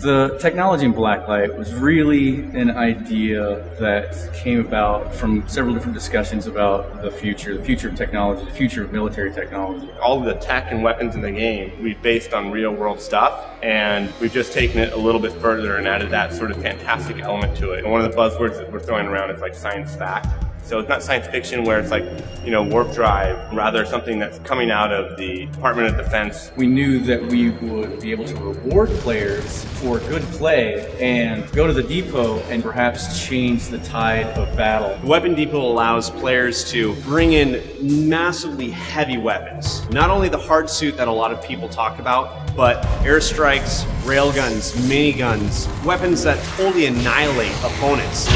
The technology in Blacklight was really an idea that came about from several different discussions about the future of technology, the future of military technology. All of the tech and weapons in the game we've based on real world stuff, and we've just taken it a little bit further and added that sort of fantastic element to it. And one of the buzzwords that we're throwing around is like science fact. So it's not science fiction where it's like, warp drive, rather something that's coming out of the Department of Defense. We knew that we would be able to reward players for good play and go to the depot and perhaps change the tide of battle. The Weapon Depot allows players to bring in massively heavy weapons. Not only the hard suit that a lot of people talk about, but airstrikes, railguns, miniguns, weapons that totally annihilate opponents.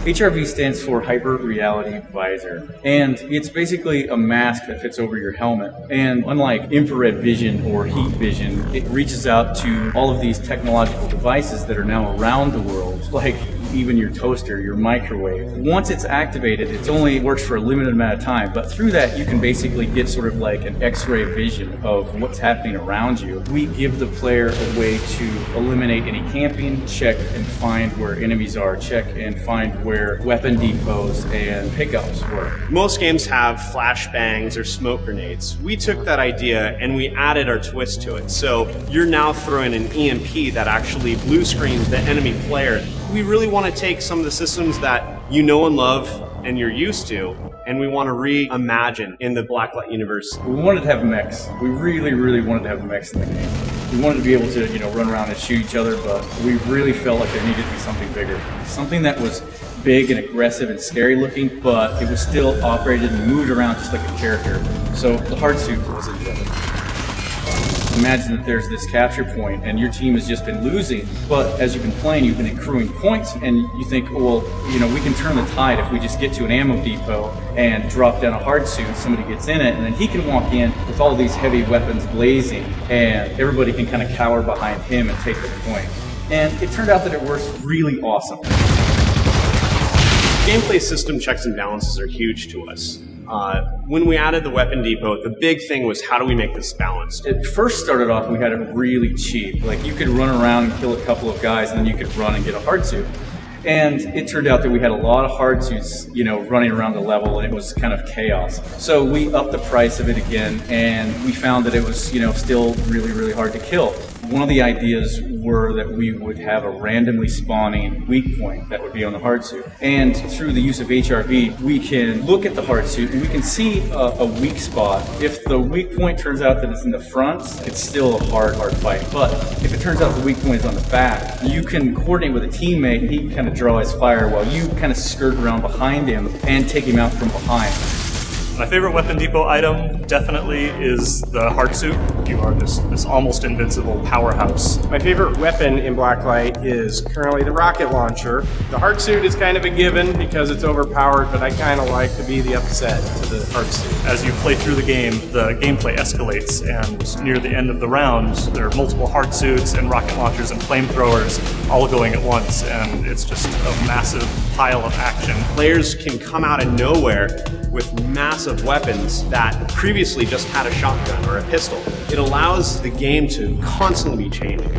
HRV stands for Hyper Reality Visor, and it's basically a mask that fits over your helmet. And unlike infrared vision or heat vision, it reaches out to all of these technological devices that are now around the world, like even your toaster, your microwave. Once it's activated, it only works for a limited amount of time, but through that you can basically get sort of like an X-ray vision of what's happening around you. We give the player a way to eliminate any camping, check and find where enemies are, check and find where weapon depots and pickups were. Most games have flashbangs or smoke grenades. We took that idea and we added our twist to it. So you're now throwing an EMP that actually blue screens the enemy player. We really want to take some of the systems that you know and love and you're used to, and we want to reimagine in the Blacklight universe. We wanted to have mechs. We really wanted to have mechs in the game. We wanted to be able to, run around and shoot each other, but we really felt like there needed to be something bigger. Something that was big and aggressive and scary looking, but it was still operated and moved around just like a character. So the hard suit was in it. Imagine that there's this capture point and your team has just been losing, but as you've been playing, you've been accruing points, and you think, well, we can turn the tide if we just get to an ammo depot and drop down a hard suit, somebody gets in it, and then he can walk in with all these heavy weapons blazing, and everybody can kind of cower behind him and take the point. And it turned out that it works really awesome. Gameplay system checks and balances are huge to us. When we added the Weapon Depot, the big thing was how do we make this balanced? It first started off, we had it really cheap. Like you could run around and kill a couple of guys and then you could run and get a hard suit. And it turned out that we had a lot of hard suits, running around the level, and it was kind of chaos. So we upped the price of it again, and we found that it was, still really hard to kill. One of the ideas were that we would have a randomly spawning weak point that would be on the hard suit. And through the use of HRV, we can look at the hard suit and we can see a weak spot. If the weak point turns out that it's in the front, it's still a hard fight. But if it turns out the weak point is on the back, you can coordinate with a teammate, and he can kind of draw his fire while you kind of skirt around behind him and take him out from behind. My favorite Weapon Depot item definitely is the hard suit. You are this almost invincible powerhouse. My favorite weapon in Blacklight is currently the rocket launcher. The hard suit is kind of a given because it's overpowered, but I kind of like to be the upset to the hard suit. As you play through the gameplay escalates, and near the end of the round, there are multiple hard suits and rocket launchers and flamethrowers all going at once, and it's just a massive pile of action. Players can come out of nowhere with massive weapons that previously just had a shotgun or a pistol. It allows the game to constantly be changing.